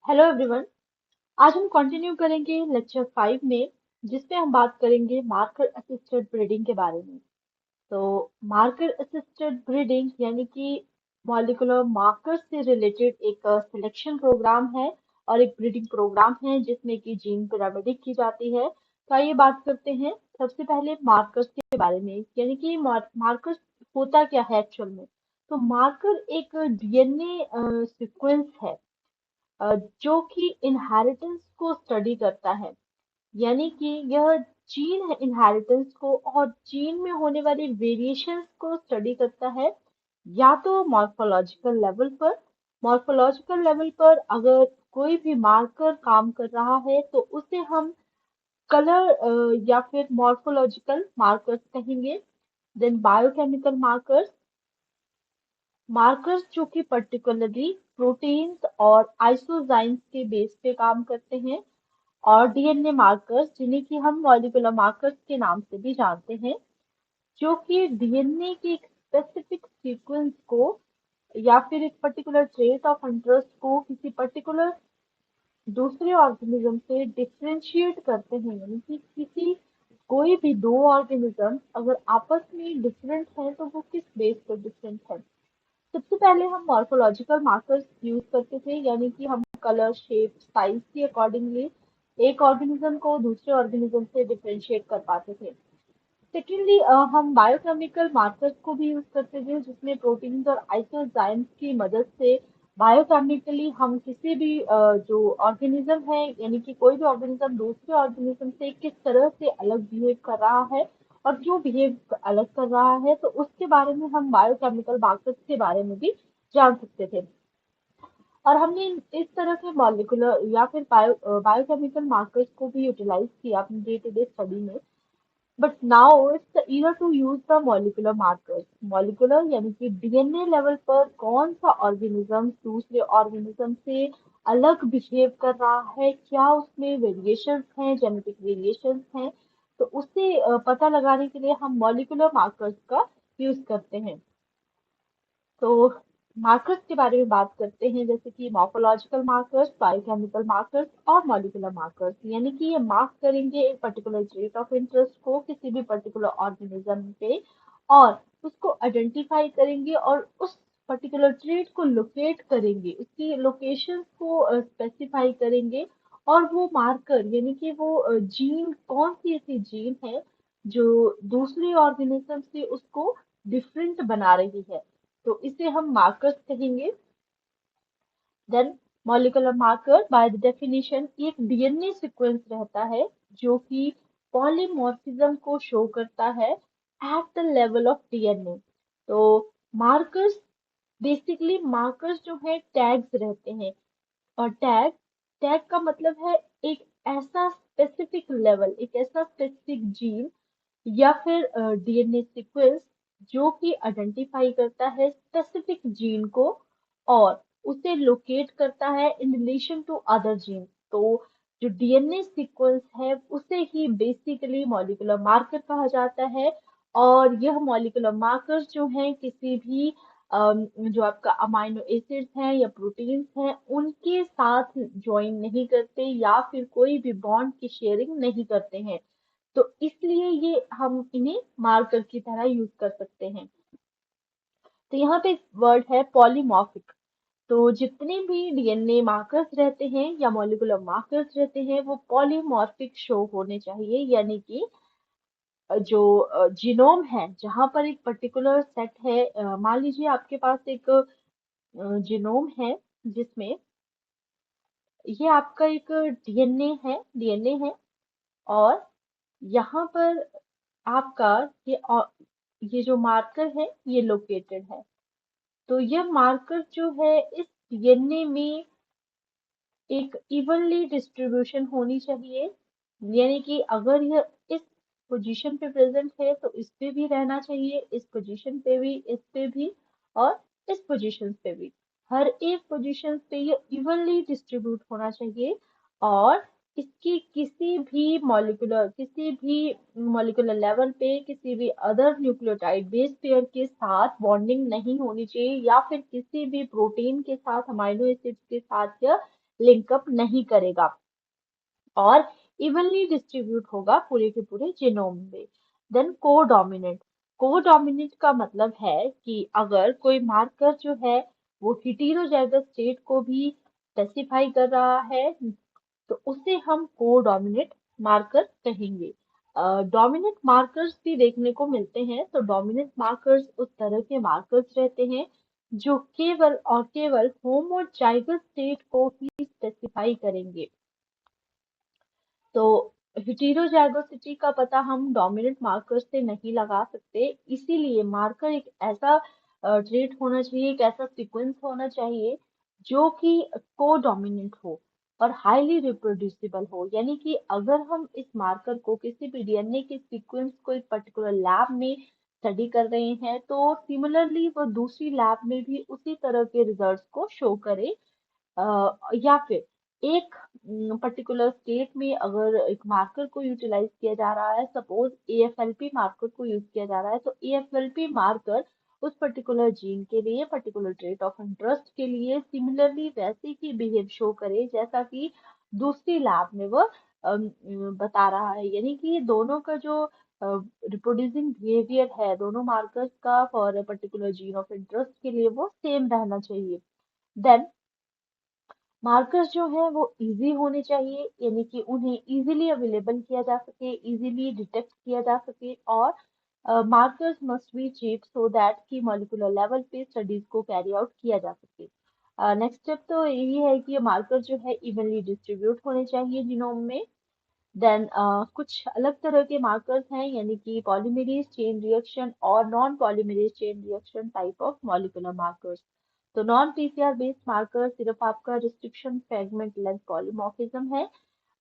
Hello everyone. आज हम continue करेंगे लेक्चर 5 में, जिसमें हम बात करेंगे मार्कर असिस्टेड ब्रीडिंग के बारे में। तो मार्कर असिस्टेड ब्रीडिंग यानी कि मॉलिक्यूलर मार्कर से रिलेटेड एक सिलेक्शन प्रोग्राम है और एक ब्रीडिंग प्रोग्राम है जिसमें कि जीन पिरामिडिक की जाती है। तो आइए बात करते हैं सबसे पहले मार्कर्स के बारे में, यानी कि मार्कर्स होता क्या है एक्चुअल में। तो मार्कर एक डीएनए सीक्वेंस है जो कि इनहेरिटेंस को स्टडी करता है। यानी कि यह जीन है इनहेरिटेंस को और जीन में होने वाली वेरिएशंस को स्टडी करता है, या तो मॉर्फोलॉजिकल लेवल पर अगर कोई भी मार्कर काम कर रहा है तो उसे हम कलर या फिर मॉर्फोलॉजिकल मार्कर्स कहेंगे। देन बायोकेमिकल मार्कर्स, मार्कर्स जो कि पर्टिकुलरली प्रोटीन्स और आइसोजाइम्स के बेस पे काम करते हैं, और डीएनए मार्कर्स जिन्हें कि हम मॉलिक्यूलर मार्कर्स के नाम से भी जानते हैं, जो कि डीएनए की एक स्पेसिफिक सीक्वेंस को या फिर एक पर्टिकुलर ट्रेट ऑफ इंटरेस्ट को किसी पर्टिकुलर दूसरे ऑर्गेनिज्म से डिफरेंशिएट करते हैं। यानी कि किसी कोई भी दो ऑर्गेनिज्म अगर आपस में डिफरेंट है तो वो किस बेस पर डिफरेंट है। सबसे पहले हम मॉर्फोलॉजिकल मार्कर्स यूज करते थे, यानी कि हम कलर शेप साइज के अकॉर्डिंगली एक ऑर्गेनिज्म को दूसरे ऑर्गेनिज्म से डिफरेंशिएट कर पाते थे। सेकेंडली हम बायोकेमिकल मार्कर्स को भी यूज करते थे, जिसमें प्रोटीन्स और आइसोजाइम्स की मदद से बायोकेमिकली हम किसी भी जो ऑर्गेनिज्म है, यानी कि कोई भी ऑर्गेनिज्म दूसरे ऑर्गेनिज्म से किस तरह से अलग बिहेव कर रहा है और क्यों बिहेव अलग कर रहा है, तो उसके बारे में हम बायोकेमिकल मार्कर्स के बारे में भी जान सकते थे। और हमने इस तरह के मॉलिक्यूलर या फिर बायोकेमिकल मार्कर्स को भी यूटिलाइज किया अपनी डे टू डे स्टडी में। But now it's the year to use the molecular markers. Molecular यानी कि डीएनए लेवल पर कौन सा ऑर्गेनिज्म दूसरे ऑर्गेनिज्म से अलग बिहेव कर रहा है, क्या उसमें वेरिएशंस हैं, जेनेटिक वेरिएशंस हैं, तो उसे पता लगाने के लिए हम मॉलिक्यूलर मार्कर्स का यूज करते हैं। तो मार्कर्स के बारे में बात करते हैं, जैसे कि मॉर्फोलॉजिकल मार्कर्स, बायोकेमिकल मार्कर्स और मॉलिक्यूलर मार्कर्स। यानी कि ये मार्क करेंगे एक पर्टिकुलर ट्रेट ऑफ इंटरेस्ट को किसी भी पर्टिकुलर ऑर्गेनिज्म पे, और उसको आइडेंटिफाई करेंगे और उस पर्टिकुलर ट्रेट को लोकेट करेंगे, उसकी लोकेशन को स्पेसिफाई करेंगे। और वो मार्कर यानी कि वो जीन कौन सी ऐसी जीन है जो दूसरे ऑर्गेनिज्म से उसको डिफरेंट बना रही है, तो इसे हम मार्कर्स कहेंगे। Then molecular marker by the definition एक डीएनए सीक्वेंस रहता है जो कि पॉलीमॉर्फिज्म को शो करता है at the level of DNA. तो मार्कर्स बेसिकली मार्कर्स जो है टैग्स रहते हैं, और टैग टैग का मतलब है एक ऐसा स्पेसिफिक लेवल, एक ऐसा स्पेसिफिक जीन या फिर डीएनए सीक्वेंस जो कि आइडेंटिफाई करता है स्पेसिफिक जीन को और उसे लोकेट करता है in relation to other gene. तो जो डीएनए सीक्वेंस है उसे ही बेसिकली मॉलिक्यूलर मार्कर कहा जाता है। और यह मॉलिक्यूलर मार्कर्स जो हैं किसी भी जो आपका अमाइनो एसिड्स हैं या प्रोटीन्स हैं उनके साथ ज्वाइन नहीं करते या फिर कोई भी बॉन्ड की शेयरिंग नहीं करते हैं, तो इसलिए ये हम इन्हें मार्कर की तरह यूज कर सकते हैं। तो यहाँ पे वर्ड है पॉलीमॉर्फिक। तो जितने भी डीएनए मार्कर्स रहते हैं या मॉलिक्यूलर मार्कर्स रहते हैं वो पॉलीमॉर्फिक शो होने चाहिए, यानी कि जो जीनोम है जहाँ पर एक पर्टिकुलर सेट है, मान लीजिए आपके पास एक जीनोम है जिसमें ये आपका एक डीएनए है और यहाँ पर आपका ये जो मार्कर है ये लोकेटेड है। तो यह मार्कर जो है इस डीएनए में एक इवनली डिस्ट्रीब्यूशन होनी चाहिए, यानी कि अगर यह इस पोजीशन पे प्रेजेंट है तो इस पे भी रहना चाहिए, इस पोजीशन पे भी, इस पे भी और इस पोजीशन पे भी। हर एक पोजीशन पे ये इवनली डिस्ट्रीब्यूट होना चाहिए और इसकी किसी भी मॉलिक्यूलर लेवल पे किसी भी अदर न्यूक्लियोटाइड बेस पेयर के साथ बॉन्डिंग नहीं होनी चाहिए या फिर किसी भी प्रोटीन के साथ, अमाइनो एसिड्स के साथ यह लिंकअप नहीं करेगा और इवनली डिस्ट्रीब्यूट होगा पूरे के पूरे जीनोम में। देन कोडोमिनेंट का मतलब है कि अगर कोई मार्कर जो है वो हेटेरोजाइगस स्टेट को भी स्पेसिफाई कर रहा है तो उसे हम कोडोमिनेंट मार्कर कहेंगे। डोमिनेंट मार्कर्स भी देखने को मिलते हैं, तो डोमिनेंट मार्कर्स उस तरह के मार्कर्स रहते हैं जो केवल और केवल होमोजाइगस स्टेट को ही स्पेसिफाई करेंगे। तो हेटेरोजाइगोसिटी का पता हम डोमिनेंट मार्कर से नहीं लगा सकते, इसीलिए मार्कर एक ऐसा ट्रेट होना चाहिए, एक ऐसा सीक्वेंस होना चाहिए जो कि कोडोमिनेंट हो और हाईली रिप्रोड्यूसिबल हो। यानी कि अगर हम इस मार्कर को किसी भी डीएनए के सीक्वेंस को एक पर्टिकुलर लैब में स्टडी कर रहे हैं तो सिमिलरली वो दूसरी लैब में भी उसी तरह के रिजल्ट्स को शो करे। या फिर एक पर्टिकुलर स्टेट में अगर एक मार्कर को यूटिलाइज किया जा रहा है, सपोज एएफएलपी मार्कर को यूज किया जा रहा है, तो एएफएलपी मार्कर उस पर्टिकुलर जीन के लिए, पर्टिकुलर ट्रेट ऑफ इंटरेस्ट के लिए सिमिलरली वैसे ही बिहेव शो करे जैसा कि दूसरी लैब में वो बता रहा है। यानी कि दोनों का जो रिप्रोड्यूसिंग बिहेवियर है दोनों मार्कर्स का for a particular gene of interest के लिए वो सेम रहना चाहिए। देन मार्कर्स जो है वो इजी होने चाहिए, यानी कि उन्हें इजीली अवेलेबल किया जा सके, इजीली डिटेक्ट किया जा सके, और markers must be cheap so that कि मॉलिक्यूलर लेवल पे स्टडीज को कैरी आउट किया जा सके। नेक्स्ट स्टेप तो यही है कि मार्कर जो है इवनली डिस्ट्रीब्यूट होने चाहिए जीनोम में। देन कुछ अलग तरह के मार्कर्स हैं, यानी कि पॉलीमरेज चेन रिएक्शन और non polymerase chain reaction type of molecular markers. तो नॉन पीसीआर बेस्ड मार्कर सिर्फ आपका रिस्ट्रिक्शन फ्रेगमेंट लेंथ पॉलीमॉर्फिज्म है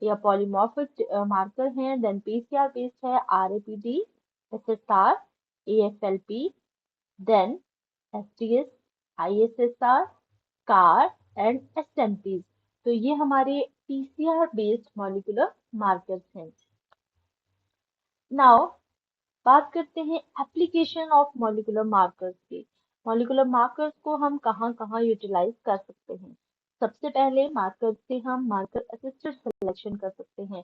या पॉलीमॉर्फिक मार्कर है। देन पीसीआर बेस्ड है RAPD, SSR, AFLP, then STS, ISSR, car and SMPs. तो ये हमारे पीसीआर बेस्ड मॉलिक्यूलर मार्कर्स हैं। नाउ बात करते हैं एप्लीकेशन ऑफ मॉलिक्यूलर मार्कर्स की। मॉलिक्यूलर मार्कर्स को हम कहाँ कहाँ यूटिलाइज कर सकते हैं? सबसे पहले मार्कर से हम मार्कर असिस्टेड सिलेक्शन कर सकते हैं।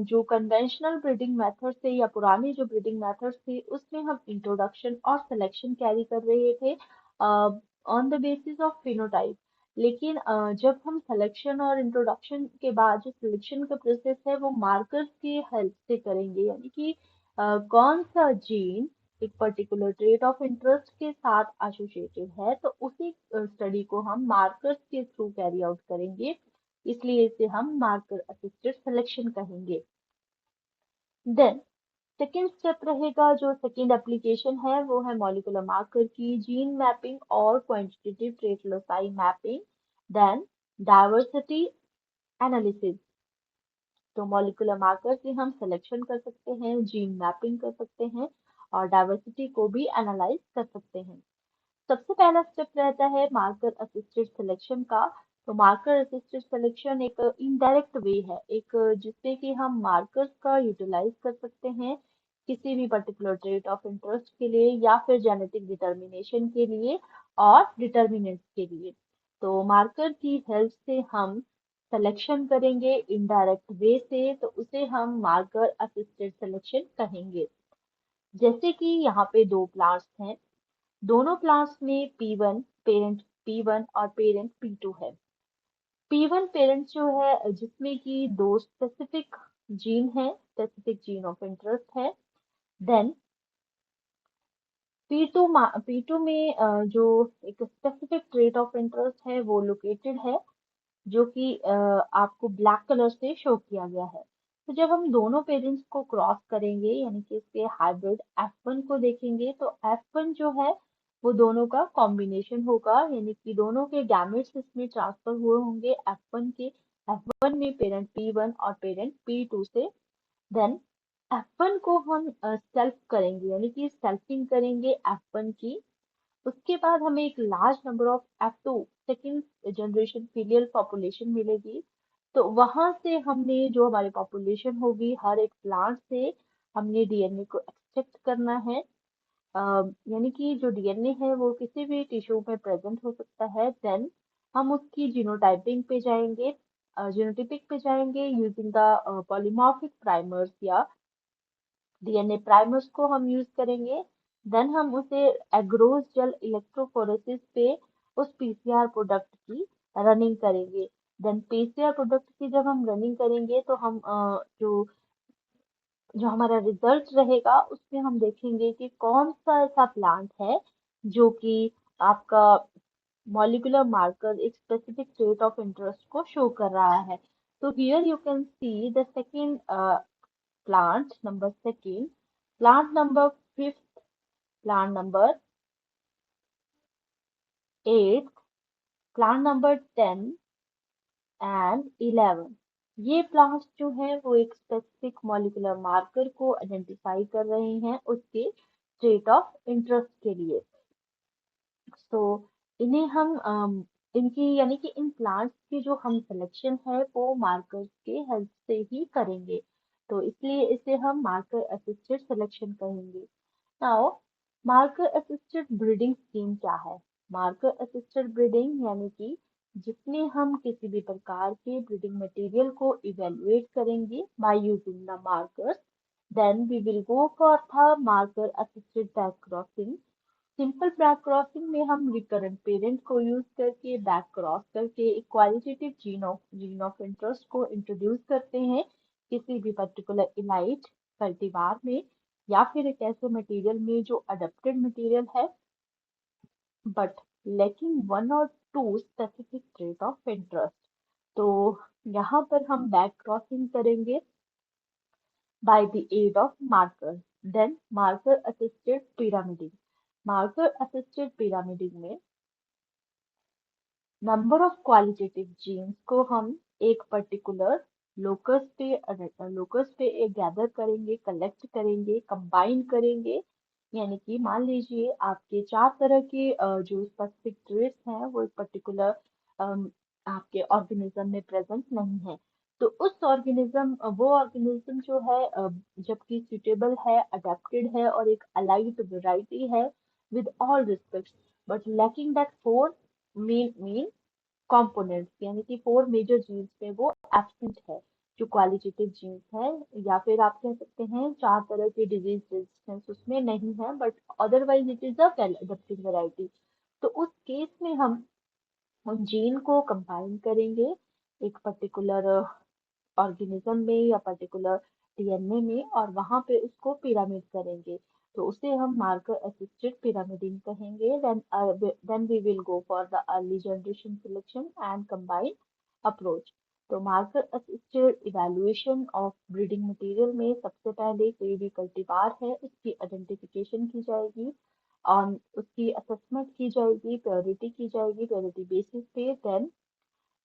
जो कन्वेंशनल ब्रीडिंग मेथड थे या पुराने जो ब्रीडिंग मेथड्स थे उसमें हम इंट्रोडक्शन और सिलेक्शन कैरी कर रहे थे on the basis of phenotype. लेकिन जब हम सिलेक्शन और इंट्रोडक्शन के बाद जो सिलेक्शन का प्रोसेस है वो मार्कर्स की हेल्प से करेंगे, यानी कि कौन सा जीन एक पर्टिकुलर ट्रेट ऑफ इंटरेस्ट के साथ एसोसिएटेड है तो उसी स्टडी को हम मार्कर्स के थ्रू कैरी आउट करेंगे, इसलिए इसे हम मार्कर असिस्टेड सिलेक्शन कहेंगे। देन सेकेंड स्टेप रहेगा, जो सेकेंड एप्लीकेशन है वो है मॉलिक्यूलर मार्कर की जीन मैपिंग और quantitative trait loci mapping. Then diversity analysis. तो मॉलिक्यूलर मार्कर से हम सिलेक्शन कर सकते हैं, जीन मैपिंग कर सकते हैं और डाइवर्सिटी को भी एनालाइज कर सकते हैं। सबसे पहला स्टेप रहता है मार्कर असिस्टेड सिलेक्शन का। तो मार्कर असिस्टेड सिलेक्शन एक इनडायरेक्ट वे है, एक जिससे कि हम मार्कर्स का यूटिलाइज कर सकते हैं किसी भी पर्टिकुलर ट्रेट ऑफ इंटरेस्ट के लिए या फिर जेनेटिक डिटर्मिनेशन के लिए और डिटर्मिनेंट्स के लिए। तो मार्कर की हेल्प से हम सिलेक्शन करेंगे इनडायरेक्ट वे से, तो उसे हम मार्कर असिस्टेड सिलेक्शन कहेंगे। जैसे कि यहाँ पे दो प्लांट्स हैं, दोनों प्लांट्स में P1 पेरेंट P1 और पेरेंट P2 है। P1 पेरेंट जो है जिसमें कि दो स्पेसिफिक जीन है, स्पेसिफिक जीन ऑफ इंटरेस्ट है। देन P2 में जो एक स्पेसिफिक ट्रेट ऑफ इंटरेस्ट है वो लोकेटेड है, जो कि आपको ब्लैक कलर से शो किया गया है। तो जब हम दोनों पेरेंट्स को क्रॉस करेंगे यानी कि इसके हाइब्रिड F1 को देखेंगे तो F1 जो है वो दोनों का कॉम्बिनेशन होगा, यानी कि दोनों के गैमेट्स इसमें ट्रांसफर हुए होंगे F1 के, F1 में पेरेंट P1 और पेरेंट P2 से। देन F1 को हम सेल्फ करेंगे, यानी कि सेल्फिंग करेंगे F1 की। उसके बाद हमें एक large number of F2 second generation filial population मिलेगी। तो वहां से हमने जो हमारी पॉपुलेशन होगी हर एक प्लांट से हमने डीएनए को एक्सट्रैक्ट करना है। यानी कि जो डीएनए है वो किसी भी टिश्यू में प्रेजेंट हो सकता है। देन हम उसकी जीनोटाइपिंग पे जाएंगे, जीनोटाइपिक पे जाएंगे यूजिंग द पॉलीमॉर्फिक प्राइमर्स या डीएनए प्राइमर्स को हम यूज करेंगे। देन हम उसे एग्रोस जेल इलेक्ट्रोफोरेसिस पे उस पीसीआर प्रोडक्ट की रनिंग करेंगे। देन पीसीआर प्रोडक्ट की जब हम रनिंग करेंगे तो हम जो जो हमारा रिजल्ट रहेगा उसमें हम देखेंगे कि कौन सा ऐसा प्लांट है जो कि आपका मॉलिक्यूलर मार्कर एक स्पेसिफिक ट्रेट ऑफ इंटरेस्ट को शो कर रहा है। तो here you can see the second plant number second, plant number fifth, plant number eighth, plant number 10 and 11। ये प्लांट्स जो है वो एक स्पेसिफिक मॉलिक्यूलर मार्कर को आइडेंटिफाई कर रहे हैं उसके स्टेट ऑफ इंटरेस्ट के लिए। तो इन्हें हम इनकी यानी कि इन प्लांट्स की जो हम सिलेक्शन है वो मार्कर्स के हेल्प से ही करेंगे, तो इसलिए इसे हम मार्कर असिस्टेड सिलेक्शन कहेंगे। Now marker assisted breeding scheme क्या है? मार्कर असिस्टेड ब्रीडिंग यानी कि जिसमें हम किसी भी प्रकार के ब्रीडिंग मटेरियल को इवेलुएट करेंगे by using the markers, then we will go for the marker assisted backcrossing. Simple backcrossing में हम रिकरेंट पेरेंट को यूज करके बैक क्रॉस करके एक क्वालिटेटिव जीन ऑफ इंटरेस्ट को इंट्रोड्यूस करते हैं किसी भी पर्टिकुलर इलाइट कल्टीवार में या फिर एक ऐसे मटेरियल में जो अडेप्टेड मटेरियल है बट लैकिंग वन और two specific trait of interest. तो यहाँ पर हम बैक क्रॉसिंग करेंगे by the aid of markers. Then marker assisted pyramiding. Marker assisted pyramiding में नंबर ऑफ क्वालिटेटिव जीन्स को हम एक पर्टिकुलर लोकस पे गैदर करेंगे, कलेक्ट करेंगे, कंबाइन करेंगे। यानी कि मान लीजिए आपके 4 तरह के जो स्पेसिफिक ट्रेट्स हैं वो एक पर्टिकुलर आपके ऑर्गेनिज्म में प्रेजेंट नहीं है, तो उस ऑर्गेनिज्म वो ऑर्गेनिज्म जो है जबकि सुटेबल है, अडेप्टेड है और एक अलाइड वैरायटी है with all respects, but lacking that four main components, यानी कि 4 मेजर जीन्स में वो एब्सेंट है, जो क्वालिटेटिव जीन्स है, या फिर आप कह सकते हैं 4 तरह के डिजीज रेजिस्टेंस उसमें नहीं है but otherwise it is a well adapted variety. तो उस केस में हम उन जीन को कंबाइन करेंगे एक पर्टिकुलर ऑर्गेनिज्म में या पर्टिकुलर डीएनए में और वहां पे उसको पिरामिड करेंगे, तो उसे हम मार्कर असिस्टेड पिरामिडिंग कहेंगे। Then we will go for the early generation selection and combine approach. तो marker assisted evaluation of breeding material में सबसे पहले कोई भी कल्टीवार है उसकी आइडेंटिफिकेशन की जाएगी और उसकी असेसमेंट की जाएगी, प्योरिटी की जाएगी, प्योरिटी बेसिस पे। देन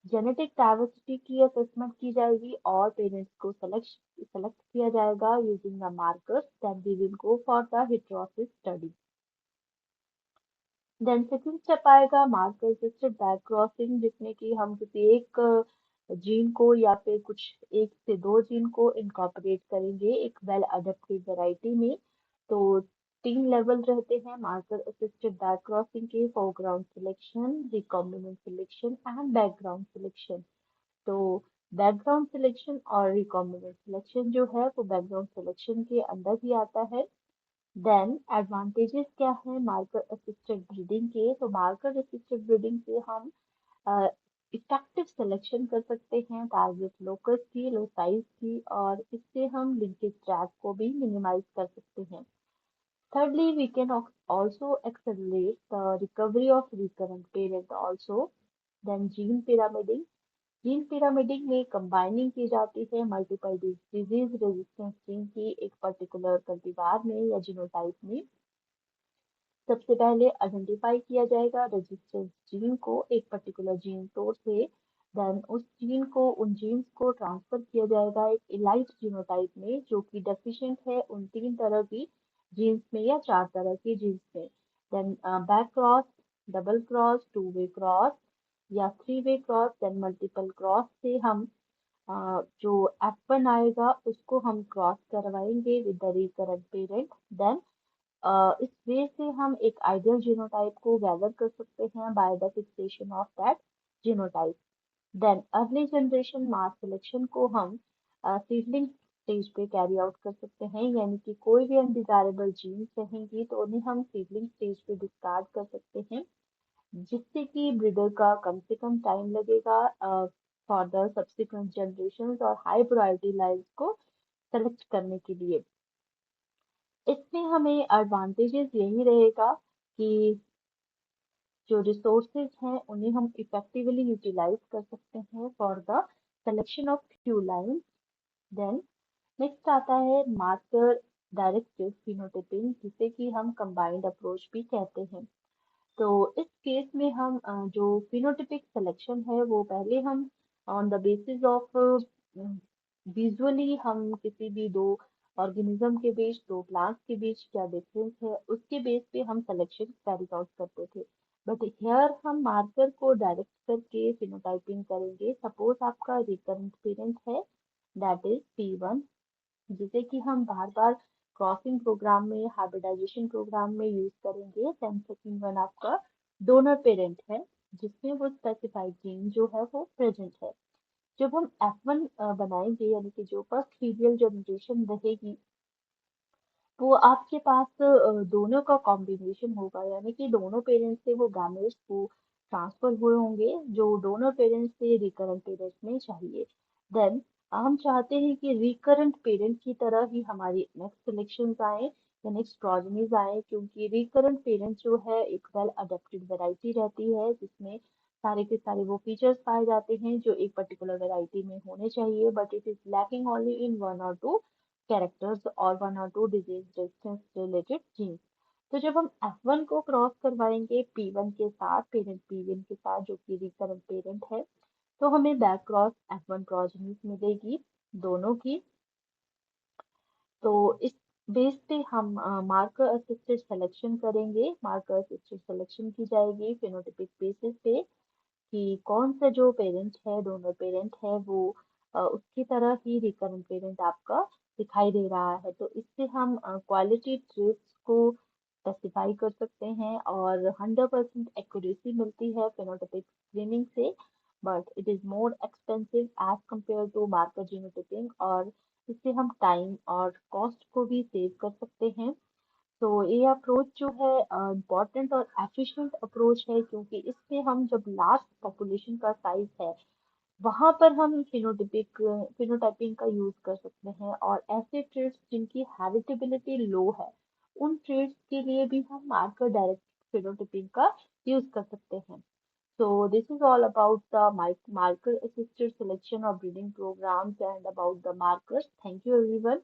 जेनेटिक डाइवर्सिटी की असेसमेंट की जाएगी और पेरेंट्स को सेलेक्ट किया जाएगा using the markers, then we will go for the heterosis study. Then second step आएगा मार्कर असिस्टेड बैक क्रॉसिंग, जिसमें कि हम किसी एक जीन को या फिर कुछ 1 से 2 जीन को इनकॉर्पोरेट करेंगे एक वेल अडेप्टेड वैरायटी में। तो 3 लेवल रहते हैं मार्कर असिस्टेड बैक क्रॉसिंग के: foreground selection, recombinant selection and background selection. तो बैकग्राउंड सिलेक्शन और रिकॉम्बिनेंट सिलेक्शन जो है वो बैकग्राउंड सिलेक्शन के अंदर ही आता है। देन एडवांटेजेस क्या है मार्कर असिस्टेड ब्रीडिंग के? तो मार्कर असिस्टेड ब्रीडिंग से हम इफेक्टिव सिलेक्शन कर सकते हैं टारगेट लोकस की, लोसाइज की, और इससे हम लिंकेज ट्रैक को भी मिनिमाइज कर सकते हैं। Thirdly, we can also accelerate the recovery of recurrent parent also. Then gene pyramiding में कंबाइनिंग की जाती है मल्टीपल डिजीज रेजिस्टेंस जीन की एक पर्टिकुलर कल्टीवार में या जीनोटाइप में। सबसे पहले आइडेंटिफाई किया जाएगा रेजिस्टेंस जीन को एक पर्टिकुलर जीन सोर्स से, देन उस जीन को उन जीन्स को ट्रांसफर किया जाएगा एक इलाइट जीनोटाइप में जो कि डेफिशिएंट है उन 3 तरह की जीन्स में या 4 तरह की जीन्स में। Then backcross, double cross, 2 way cross या 3 way cross, then multiple cross से हम जो एफ1 आएगा उसको हम क्रॉस करवाएंगे with the recurrent parent. Then इस वे से हम एक आइडियल जीनोटाइप को गैदर कर सकते हैं by the fixation of that genotype. Then early generation mass selection को हम सीडलिंग स्टेज पे कैरी आउट कर सकते हैं, यानी कि कोई भी अनडिजायरेबल जीन्स रहेंगी तो उन्हें हम सीडलिंग स्टेज पे डिस्कार्ड कर सकते हैं, जिससे कि ब्रीडर का कम से कम टाइम लगेगा फॉर द सब्सिक्वेंट जनरेशन और हाई प्रायोरिटी लाइन्स को सेलेक्ट करने के लिए। इसमें हमें एडवांटेजेस यही रहेगा कि जो रिसोर्सेज हैं उन्हें हम इफेक्टिवली यूटिलाइज कर सकते हैं for the selection of few line. Then next आता है मार्कर डायरेक्टेड फिनोटाइपिंग, जिसे कि हम कंबाइंड अप्रोच भी कहते हैं। तो इस केस में हम जो फिनोटिपिक सिलेक्शन है वो पहले हम on the basis of visually हम किसी भी दो ऑर्गेनिज्म के बीच, दो प्लांट्स के बीच क्या डिफरेंस है उसके बेस पे हम सिलेक्शन कैरी आउट करते थे। बट हियर हम मार्कर को डायरेक्ट करके फिनोटाइपिंग करेंगे। सपोज आपका रिकरेंट पेरेंट है, दैट इज P1, जिसे कि हम बार बार क्रॉसिंग प्रोग्राम में, हाइब्रिडाइजेशन प्रोग्राम में यूज करेंगे। देन सेकंड वन आपका डोनर पेरेंट है, जिसमें वो स्पेसिफाइड जीन जो है वो प्रेजेंट है। जब हम F1 बनाएंगे, यानी कि जो फर्स्ट फीडियल जनरेशन रहेगी, वो आपके पास दोनों का कॉम्बिनेशन होगा, यानी कि दोनों पेरेंट्स से वो गामेट्स को ट्रांसफर हुए होंगे जो दोनों पेरेंट्स से रिकरेंट पेरेंट्स में चाहिए। देन हम चाहते हैं कि रिकरेंट पेरेंट की तरह ही हमारी नेक्स्ट सिलेक्शन आए या नेक्स्ट प्रोजेनीज आए, क्योंकि रिकरेंट पेरेंट जो है एक वेल अडेप्टेड वैरायटी रहती है, जिसमें सारे के सारे वो फीचर्स पाए जाते हैं जो एक पर्टिकुलर वैरायटी में होने चाहिए, but it is lacking only in one और टू कैरेक्टर्स और वन और two disease resistance related genes. तो जब हम F1 को क्रॉस करवाएंगे P1 के साथ, पेरेंट P1 के साथ जो कि रिकरेंट पेरेंट है, तो हमें बैक क्रॉस F1 प्रोजेनीज मिलेगी दोनों की। तो इस बेस पे हम मार्कर असिस्टेड सिलेक्शन करेंगे। मार्कर असिस्टेड सिलेक्शन की जाएगी फिनोटिपिक बेसिस पे कि कौन सा जो पेरेंट है, डोनर पेरेंट है, वो उसकी तरह ही रिकरेंट पेरेंट आपका दिखाई दे रहा है। तो इससे हम क्वालिटी ट्रेट्स को स्पेसिफाई कर सकते हैं और 100% एक्यूरेसी मिलती है फेनोटाइपिक स्क्रीनिंग से। But it is more expensive as compare to marker genotyping, और इससे हम टाइम और कॉस्ट को भी सेव कर सकते हैं। तो ये अप्रोच जो है इम्पोर्टेंट और एफिशिएंट अप्रोच है, क्योंकि इससे हम जब लार्ज पॉपुलेशन का साइज है वहां पर हम फिनोटाइपिंग का यूज कर सकते हैं, और ऐसे ट्रेड्स जिनकी हेरिटेबिलिटी लो है उन ट्रेड्स के लिए भी हम मार्कर डायरेक्ट फिनोटाइपिंग का यूज कर सकते हैं। So this is all about the marker assisted selection of breeding programs and about the markers. Thank you everyone.